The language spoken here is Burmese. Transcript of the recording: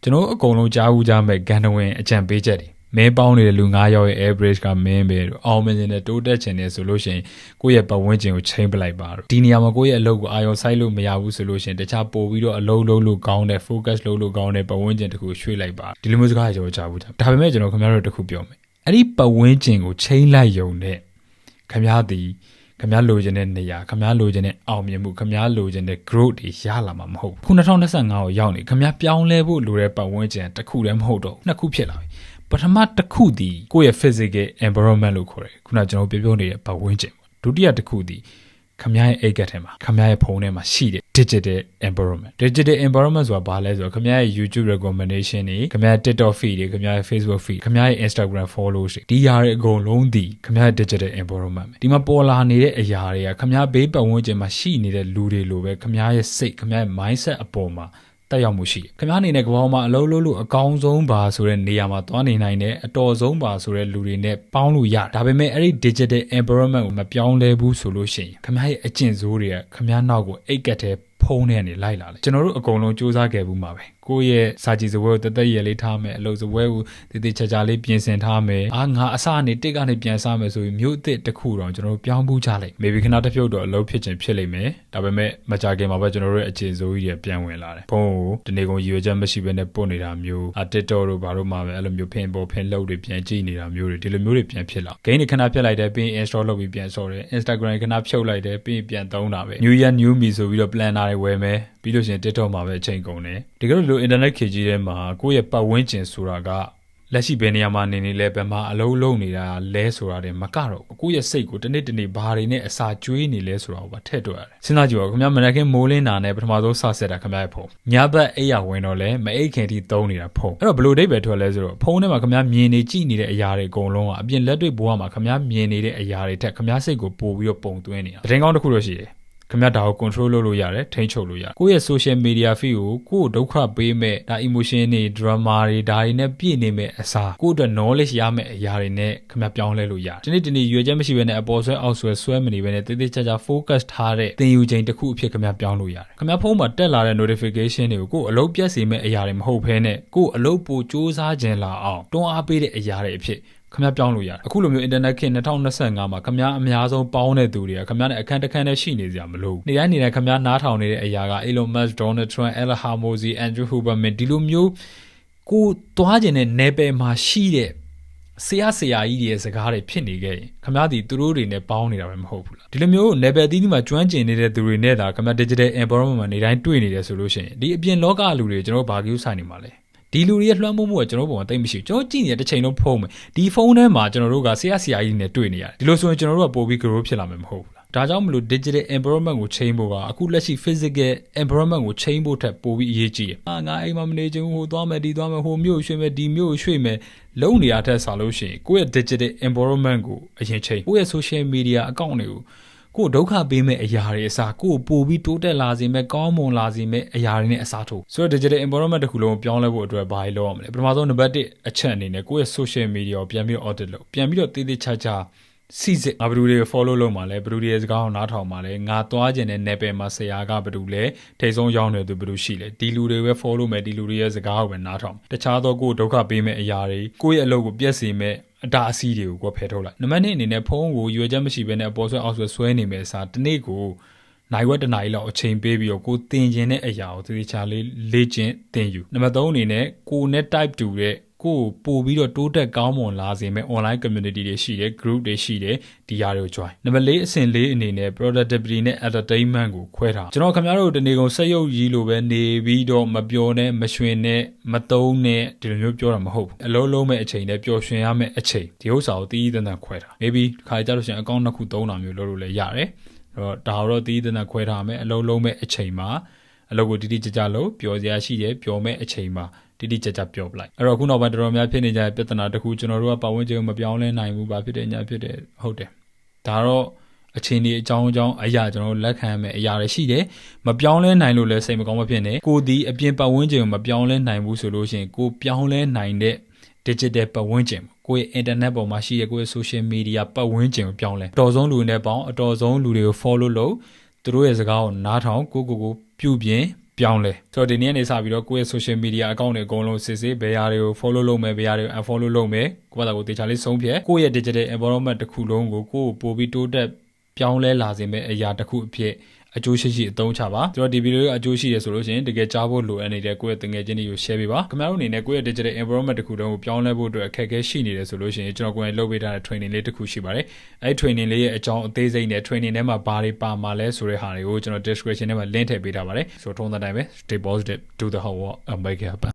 ကျွန်တော်အကုန်လုံးကြားဦးကြမဲ့ဂန်တဝင်အကြံပေးချက်တွေမင်းပေါင်းနေတဲ့လူ9ယောက်ရဲ့ average ကမင်းပဲလို့အောင်မြင်နေတဲ့တိုးတက်ချင်တယ်ဆိုလို့ရှိရင်ကိုယ့်ရဲ့ပတ်ဝန်းကျင်ကိုချိန်ပလိုက်ပါတော့ဒီနေရာမှာကိုယ့်ရဲ့အလုပ်ကိုအာရုံစိုက်လို့မရဘူးဆိုလို့ရှိရင်တခြားပို့ပြီးတော့အလုပ်လုပ်လို့ကောင်းတဲ့ focus လုပ်လို့ကောင်းတဲ့ပတ်ဝန်းကျင်တစ်ခုရွှေ့လိုက်ပါဒီလိုမျိုးစကားကျွန်တော်ကြားဘူးကြဒါပေမဲ့ကျွန်တော်ခင်ဗျားတို့တစ်ခုပြောမယ်အဲ့ဒီပတ်ဝန်းကျင်ကိုချိန်လိုက်ယုံနဲ့ခင်ဗျားလိုချင်တဲ့နေရာခင်ဗျားလိုချင်တဲ့အောင်မြင်မှုခင်ဗျားလိုချင်တဲ့ growth တွေရလာမှာမဟုတ်ဘူးခု2025ကိုရောက်နေခင်ဗျားပြောင်းလဲဖို့လိုတဲ့ပတ်ဝန်းကျင်တစ်ခုတည်းမဟုတ်တော့နှစ်ခုဖြစ်လာပြီပထမတစ်ခုဒီကိုယ့်ရဲ့ physical environment လို့ခေါ်တယ်ခုနကျွန်တော်ပြောနေတဲ့ပတ်ဝန်းကျင်ပေါ့ဒုတိယတစ်ခုဒီခင်ဗျားရဲ့အိတ်ကထဲမှာခင်ဗျားရဲ့ဖုန်းထဲမှာရှိတဲ့ digital environment ဆိုတာဘာလဲဆိုတော့ခင်ဗျားရဲ့ YouTube recommendation တွေခင်ဗျားရဲ့ TikTok feed တွေခင်ဗျားရဲ့ Facebook feed ခင်ဗျားရဲ့ Instagram follow တွေဒီຢာတွေအကုန်လုံးဒီခင်ဗျားရဲ့ digital environment ဒီမှာပေါ်လာနေတဲ့အရာတွေကခင်ဗျားဘေးပတ်ဝန်းကျင်မှာရှိနေတဲ့လူတွေလိုပဲခင်ဗျားရဲ့စိတ်ခင်ဗျားရဲ့ mindset အပေါ်မှာတက်ရောက်မှုရှိတယ်ခင်ဗျားအနေနဲ့ကမ္ဘာမှာအလုံးလုံးလို့အကောင်းဆုံးပါဆိုတဲ့နေရာမှာသွားနေနိုင်တဲ့အတော်ဆုံးပါဆိုတဲ့လူတွေနဲ့ပေါင်းလို့ရဒါပေမဲ့အဲ့ဒီ digital environment ကိုမပြောင်းလဲဘူးဆိုလို့ရှိရင်ခင်ဗျားရဲ့အကျင့်ဆိုးတွေကခင်ဗျားနောက်ကိုအိတ်ကက်တဲ့ဖုံးထဲကနေလိုက်လာတယ်ကျွန်တော်တို့အကုန်လုံးစူးစမ်းခဲ့ဘူးမှာပဲကိုယ့်ရဲ့စာကြည့်စပွဲကိုတသက်ရည်လေးထားမယ်အလုပ်စပွဲကိုတည်တည်ချာချာလေးပြင်ဆင်ထားမယ်ငါအစအနေတစ်ကနေပြန်စားမယ်ဆိုပြီးမျိုးအစ်တစ်ခုတော့ကျွန်တော်တို့ပြောင်းပူးကြလိုက် maybe ခဏတစ်ဖြုတ်တော့အလုပ်ဖြစ်ချင်ဖြစ်လိမ့်မယ်ဒါပေမဲ့မကြခင်မှာပဲကျွန်တော်တို့ရဲ့အခြေစိုးကြီးတွေပြန်ဝင်လာတယ်ဖုန်းကိုဒီနေ့ကုန်ရည်ရွယ်ချက်မရှိဘဲနဲ့ပို့နေတာမျိုးTikTok တို့ဘာလို့မှပဲအဲ့လိုမျိုးဖင်လှုပ်တွေပြန်ကြည့်နေတာမျိုးတွေဒီလိုမျိုးတွေပြန်ဖြစ်လာ gain တွေခဏဖြတ်လိုက်တယ်ပြီး install လုပ်ပြီးပြန်ဆော်တယ် Instagram ခဏဖြုတ်လိုက်တယ်ပြီးပြန်သုံးတာပဲ New Year New Me ဆိုပြီးတော့ planner တွေဝယ်မယ်ပြီးလို့ရှိရင် TikTok မှာပဲအချိန်ကုန်တယ်ဒီကလို internet ခေတ်ကြီးထဲမှာကိုယ့်ရဲ့ပတ်ဝန်းကျင်ဆိုတာကလက်ရှိဘယ်နေရာမှာနေလဲဘယ်မှာအလုံးလုံးနေတာလဲဆိုတာတွေမကတော့ကိုယ့်ရဲ့စိတ်ကိုတနေ့တနေ့ဘာတွေနဲ့အစာကျွေးနေလဲဆိုတာကိုပါထည့်တွက်ရတယ်စဉ်းစားကြည့်ပါခင်ဗျာမနက်ခင်းမိုးလင်းတာနဲ့ပထမဆုံးစဆက်တာခင်ဗျာရဲ့ဖုန်းညဘက်အိပ်ရဝင်တော့လဲမအိပ်ခင်ထိသုံးနေတာဖုန်းအဲ့တော့ဘယ်လိုအဓိပ္ပာယ်ထွက်လဲဆိုတော့ဖုန်းထဲမှာခင်ဗျာမြင်နေကြည့်နေတဲ့အရာတွေအကုန်လုံးကအပြင်လက်တွေ့ဘဝမှာခင်ဗျာမြင်နေတဲ့အရာတွေထက်ခင်ဗျာစိတ်ကိုပို့ပြီးတော့ပုံသွင်းနေတာသတင်းကောင်းတစ်ခုတော့ရှိတယ်ခင်ဗျာဒါကို control လုပ်လို့ရတယ်ထိန်းချုပ်လို့ရတယ်ကိုယ့်ရဲ့ social media feed ကိုဒုက္ခပေးမဲ့ဒါ emotion တွေ drama တွေဒါတွေနဲ့ပြည့်နေမဲ့အစားကိုယ့်အတွက် knowledge ရမဲ့အရာတွေနဲ့ခင်ဗျာပြောင်းလဲလို့ရတယ်ဒီနေ့ရွေချက်မရှိဘဲနဲ့အပေါ်ဆွဲအောက်ဆွဲမနေဘဲနဲ့တိတိကျကျ focus ထားတဲ့သင်ယူချိန်တစ်ခုအဖြစ်ခင်ဗျာပြောင်းလို့ရတယ်ခင်ဗျာဖုန်းမှာတက်လာတဲ့ notification တွေကိုကိုယ်အလုပ်ပြတ်စေမဲ့အရာတွေမဟုတ်ဘဲနဲ့ကိုယ်အလုပ်ပိုစူးစမ်းခြင်းလာအောင်တွန်းအားပေးတဲ့အရာတွေအဖြစ်ခင်ဗျားပြောင်းလို့ရတယ်အခုလိုမျိုး internet ခေတ်2025မှာခင်ဗျားအများဆုံးပေါင်းတဲ့သူတွေကခင်ဗျားနဲ့အခန်းတစ်ခန်းနဲ့ရှိနေကြမလို့နေတိုင်းခင်ဗျားနားထောင်နေတဲ့အရာက Elon Musk, Donald Trump, Ella Hormozi, Andrew Huberman ဒီလိုမျိုးကိုသွားကျင်တဲ့နယ်ပယ်မှာရှိတဲ့ဆရာကြီးတွေရဲ့စကားတွေဖြစ်နေခဲ့ရင်ခင်ဗျားဒီသူတို့တွေနဲ့ပေါင်းနေတာပဲမဟုတ်ဘူးလားဒီလိုမျိုးနယ်ပယ်သီးသီးမှာကျွမ်းကျင်နေတဲ့သူတွေနဲ့ဒါခင်ဗျား digital environment မှာနေတိုင်းတွေ့နေတယ်ဆိုလို့ရှိရင်ဒီအပြင်လောကလူတွေကျွန်တော်ဘာကြီးဆိုင်နေမှာလဲဒီလူတွေရဲ့လွှမ်းမိုးမှုကကျွန်တော်ပုံမှာတိတ်မရှိဘူးကျွန်တော်ကြည့်နေတဲ့တစ်ချိန်လုံးဖုံးမယ်ဒီဖုန်းထဲမှာကျွန်တော်တို့ကဆရာကြီးနဲ့တွေ့နေရတယ်ဒီလိုဆိုရင်ကျွန်တော်တို့ကပိုပြီး grow ဖြစ်လာမယ်မဟုတ်ဘူးလားဒါကြောင့်မလို့ digital environment ကို change ဖို့ကအခုလက်ရှိ physical environment ကို change ဖို့ထက်ပိုပြီးအရေးကြီးတယ်ငါအိမ်မှာမနေချင်ဘူးဟိုသွားမယ်ဒီသွားမယ်ဟိုမြို့ရွှေ့မယ်ဒီမြို့ရွှေ့မယ်လုံးနေရတဲ့ဆာလို့ရှိရင်ကိုယ့်ရဲ့ digital environment ကိုအရင်ချိန်ကိုယ့်ရဲ့ social media account တွေကိုဒုက္ခပေးမဲ့အရာတွေအစားကိုပို့ပြီးတိုးတက်လာစေမဲ့ကောင်းမွန်လာစေမဲ့အရာတွေနဲ့အစားထိုးဆိုတော့ digital environment တစ်ခုလုံးပြောင်းလဲဖို့အတွက်ဘာလို့လုပ်ရမလဲပထမဆုံးနံပါတ်1အချက်အနေနဲ့ကိုယ့်ရဲ့ social media ကိုပြန်ပြီး audit လုပ်ပြန်ပြီးတော့တည်တည်ချာချာစီစစ်ငါဘယ်သူတွေ follow လုပ်မှာလဲဘယ်သူတွေစကားကိုနားထောင်မှာလဲငါသွားကျင်တဲ့ နယ်မှာဆရာကဘယ်သူလဲထိတ်ဆုံးရောက်နေသူဘယ်သူရှိလဲဒီလူတွေပဲ follow မယ်ဒီလူတွေရဲ့စကားကိုပဲနားထောင်တခြားသောကိုယ်ဒုက္ခပေးမဲ့အရာတွေကိုယ့်ရဲ့အလုပ်ကိုပြည့်စေမဲ့အတားအဆီးတွေကိုဖယ်ထုတ်လိုက်နံပါတ်2အနေနဲ့ဖုန်းကိုရွေချက်မရှိဘဲနဲ့အပေါ်ဆွဲအောက်ဆွဲနေမဲ့အစားတစ်နေ့ကိုနိုင်ဝက်တစ်နာရီလောက်အချိန်ပေးပြီးတော့ကိုသင်ကျင်တဲ့အရာကိုသေချာလေးလေ့ကျင့်သင်ယူနံပါတ်3အနေနဲ့ကိုနဲ့ type တူတဲ့ကိုပို့ပြီးတော့တိုးတက်ကောင်းမွန်လာစေမဲ့ online community တွေရှိတယ် group တွေရှိတယ်ဒီຢာတွေကို join နံပါတ်4အဆင့်4အနေနဲ့ productivity နဲ့ entertainment ကိုခွဲထားကျွန်တော်ခင်ဗျားတို့တနေ့ကုန်စက်ရုပ်ကြီးလိုပဲနေပြီးတော့မပျော်နဲ့မရွှင်နဲ့မသုံးနဲ့ဒီလိုမျိုးပြောတာမဟုတ်ဘူးအလုံးလုံးမဲ့အချိန်နဲ့ပျော်ရွှင်ရမဲ့အချိန်ဒီဥစ္စာကိုတည်တည်တံခွဲထား maybe ခါကြလို့ရှိရင်အကောင့်နှစ်ခုသုံးတာမျိုးလုပ်လို့လည်းရတယ်အဲ့တော့ဒါတော့တည်တည်တံခွဲထားမယ်အလုံးလုံးမဲ့အချိန်မှာအလုပ်ကိုတိတိကျကျလုပ်ပျော်စရာရှိတယ်ပျော်မဲ့အချိန်မှာတိတိကျကျပြောပလိုက်အဲ့တော့ခုနောက်ပိုင်းတော်တော်များဖြစ်နေကြတဲ့ပြဿနာတစ်ခုကျွန်တော်တို့ကပတ်ဝန်းကျင်ကိုမပြောင်းလဲနိုင်ဘူးဘာဖြစ်တယ်ညာဖြစ်တယ်ဟုတ်တယ်ဒါတော့အချိန်ဒီအကြောင်းအရာကျွန်တော်တို့လက်ခံရမယ့်အရာတွေရှိတယ်မပြောင်းလဲနိုင်လို့လည်းစိတ်မကောင်းမဖြစ်နဲ့ကိုဒီအပြင်ပတ်ဝန်းကျင်ကိုမပြောင်းလဲနိုင်ဘူးဆိုလို့ရှိရင်ကိုပြောင်းလဲနိုင်တဲ့ digital ပတ်ဝန်းကျင်ကိုယ့်ရဲ့ internet ပေါ်မှာရှိတဲ့ကိုယ့်ရဲ့ social media ပတ်ဝန်းကျင်ကိုပြောင်းလဲအတော်ဆုံးလူတွေနဲ့ပေါင်းအတော်ဆုံးလူတွေကို follow လုပ်သူတို့ရဲ့စကားကိုနားထောင်ကိုပြုပြင် ပြောင်းလဲဆိုတော့ဒီနေ့ကနေစပြီးတော့ကိုယ့်ရဲ့ social media account တွေအကုန်လုံးစစ်စစ်ဘယ်ဟာတွေကို follow လုပ်မယ်ဘယ်ဟာတွေကို unfollow လုပ်မယ်ကိုယ့်ဘာသာကိုတေချာလေးဆုံးဖြတ်ကိုယ့်ရဲ့ digital environment တစ်ခုလုံးကိုကိုယ့်ကိုပို့ပြီးတိုးတက်ပြောင်းလဲလာစေမယ့်အရာတစ်ခုအဖြစ်အကျိုးရှိအသုံးချပါကျွန်တော်ဒီဗီဒီယိုကအကျိုးရှိတယ်ဆိုလို့ရှိရင်တကယ်ကြားဖို့လိုအပ်နေတဲ့ကိုယ့်ရဲ့တငယ်ချင်းတွေကို share ပေးပါခင်ဗျားတို့အနေနဲ့ကိုယ့်ရဲ့ digital environment တစ်ခုလုံးကိုပြောင်းလဲဖို့အတွက်အခက်အခဲရှိနေတယ်ဆိုလို့ရှိရင်ကျွန်တော်ကိုယ်တိုင်လုပ်ပေးထားတဲ့ training လေးတစ်ခုရှိပါတယ်အဲဒီ training လေးရဲ့အကြောင်းအသေးစိတ်နဲ့ training ထဲမှာဘာတွေပါမှာလဲဆိုတဲ့ဟာတွေကိုကျွန်တော် description ထဲမှာ link ထည့်ပေးထားပါတယ်ဆိုတော့ထုံးစံတိုင်းပဲ stay positive do the whole work and make it happen